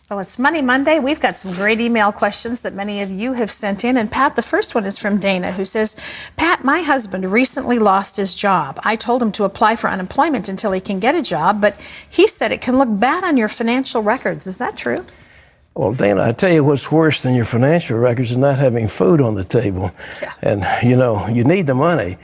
Well, it's Money Monday. We've got some great email questions that many of you have sent in. And Pat, the first one is from Dana, who says, Pat, my husband recently lost his job. I told him to apply for unemployment until he can get a job, but he said it can look bad on your financial records. Is that true? Well, Dana, I tell you what's worse than your financial records is not having food on the table. Yeah. And, you need the money.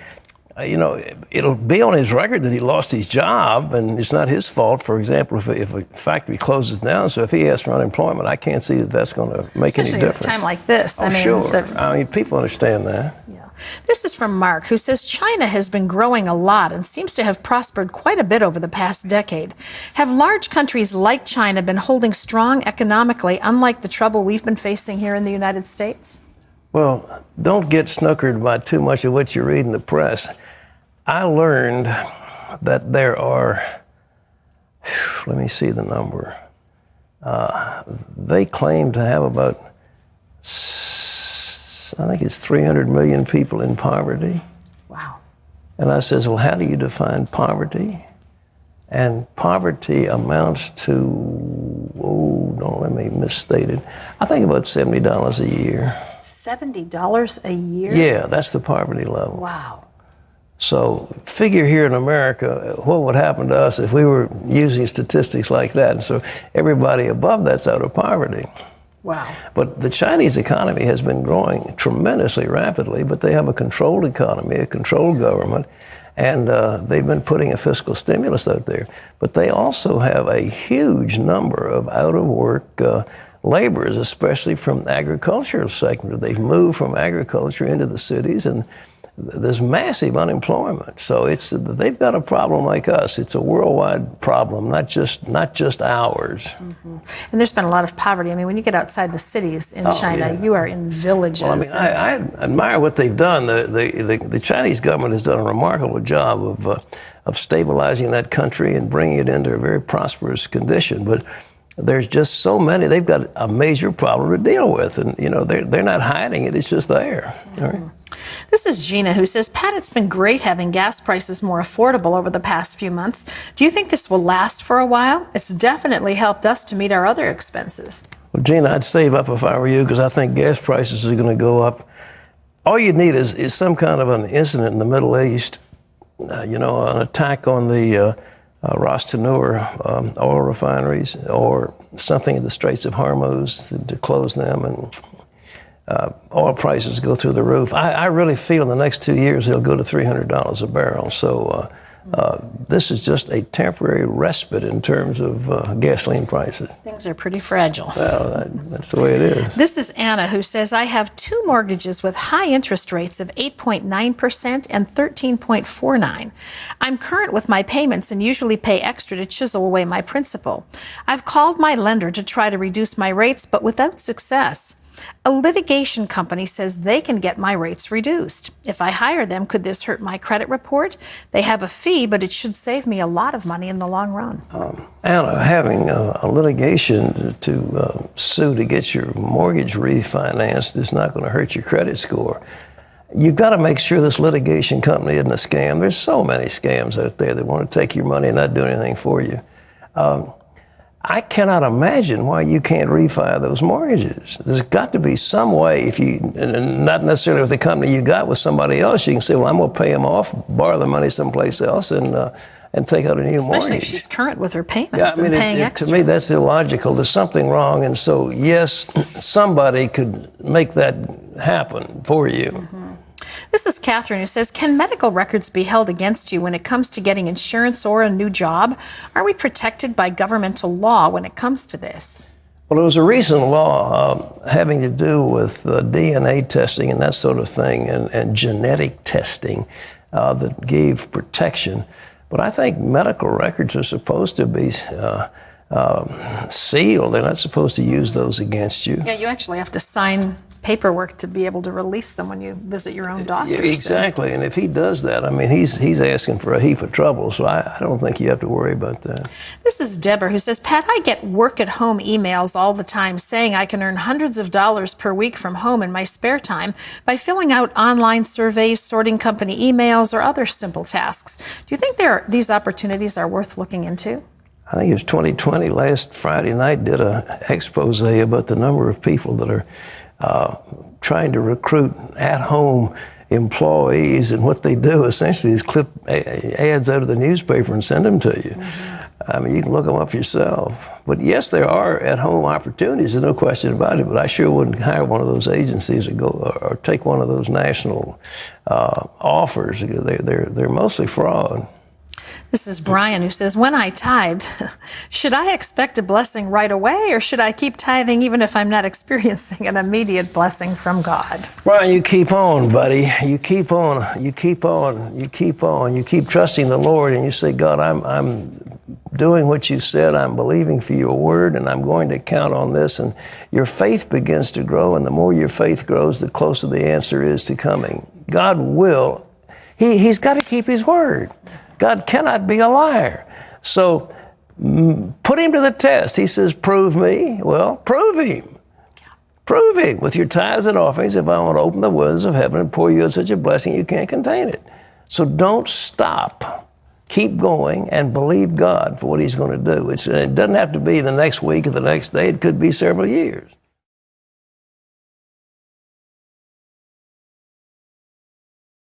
It'll be on his record that he lost his job, and it's not his fault. For example, if a factory closes down, so if he asks for unemployment, I can't see that that's going to make any difference. Especially at a time like this. Oh, sure. People understand that. Yeah. This is from Mark, who says China has been growing a lot and seems to have prospered quite a bit over the past decade. Have large countries like China been holding strong economically, unlike the trouble we've been facing here in the United States? Well, don't get snookered by too much of what you read in the press. I learned that there are, let me see the number. They claim to have about, I think it's 300 million people in poverty. Wow. And I says, well, how do you define poverty? And poverty amounts to, don't let me misstate it. I think about $70 a year. $70 a year? Yeah, that's the poverty level. Wow. So figure here in America, what would happen to us if we were using statistics like that? And so everybody above that's out of poverty. Wow. But the Chinese economy has been growing tremendously rapidly, but they have a controlled economy, a controlled government, and they've been putting a fiscal stimulus out there. But they also have a huge number of out-of-work laborers, especially from the agricultural sector. They've moved from agriculture into the cities, and there's massive unemployment. So they've got a problem like us. It's a worldwide problem, not just ours. Mm-hmm. And there's been a lot of poverty. I mean, when you get outside the cities in China, you are in villages. Well, I admire what they've done. The Chinese government has done a remarkable job of stabilizing that country and bringing it into a very prosperous condition. But there's just so many. They've got a major problem to deal with, and they're not hiding it. It's just there. Mm-hmm. All right. This is Gina, who says, Pat, it's been great having gas prices more affordable over the past few months. Do you think this will last for a while? It's definitely helped us to meet our other expenses. Well, Gina, I'd save up if I were you, because I think gas prices are going to go up. All you need is some kind of an incident in the Middle East, an attack on the Ras Tanur oil refineries, or something in the Straits of Hormuz to close them, and oil prices go through the roof. I really feel in the next 2 years they'll go to $300 a barrel. So this is just a temporary respite in terms of gasoline prices. Things are pretty fragile. Well, that's the way it is. This is Anna, who says, I have 2 mortgages with high interest rates of 8.9% and 13.49%. I'm current with my payments and usually pay extra to chisel away my principal. I've called my lender to try to reduce my rates, but without success. A litigation company says they can get my rates reduced. If I hire them, could this hurt my credit report? They have a fee, but it should save me a lot of money in the long run. Anna, having a litigation to sue to get your mortgage refinanced is not going to hurt your credit score. You've got to make sure this litigation company isn't a scam. There's so many scams out there that want to take your money and not do anything for you. I cannot imagine why you can't refi those mortgages. There's got to be some way, and not necessarily with the company you got, with somebody else, you can say, well, I'm going to pay them off, borrow the money someplace else, and take out a new mortgage. Especially if she's current with her payments and paying extra. To me, that's illogical. There's something wrong, and so, yes, somebody could make that happen for you. Mm-hmm. This is Catherine, who says, can medical records be held against you when it comes to getting insurance or a new job? Are we protected by governmental law when it comes to this? Well, there was a recent law having to do with DNA testing and that sort of thing, and genetic testing that gave protection. But I think medical records are supposed to be sealed. They're not supposed to use those against you. Yeah, you actually have to sign paperwork to be able to release them when you visit your own doctor. Yeah, exactly, and if he does that, I mean, he's asking for a heap of trouble, so I don't think you have to worry about that. This is Deborah, who says, Pat, I get work-at-home emails all the time saying I can earn hundreds of dollars per week from home in my spare time by filling out online surveys, sorting company emails, or other simple tasks. Do you think these opportunities are worth looking into? I think it was 2020, last Friday night, did a expose about the number of people that are trying to recruit at-home employees, and what they do essentially is clip ads out of the newspaper and send them to you. I mean, you can look them up yourself. But yes, there are at-home opportunities, there's no question about it, but I sure wouldn't hire one of those agencies or take one of those national offers. They're mostly fraud. This is Brian, who says, when I tithe, should I expect a blessing right away, or should I keep tithing even if I'm not experiencing an immediate blessing from God? Brian, you keep on, buddy. You keep on. You keep on. You keep on. You keep trusting the Lord, and you say, God, I'm doing what you said. I'm believing for your word, and I'm going to count on this. And your faith begins to grow, and the more your faith grows, the closer the answer is to coming. God will. He's got to keep his word. God cannot be a liar. So put him to the test. He says, prove me. Well, prove him. Prove him with your tithes and offerings if I want to open the windows of heaven and pour you out such a blessing you can't contain it. So don't stop. Keep going and believe God for what he's going to do. It doesn't have to be the next week or the next day. It could be several years.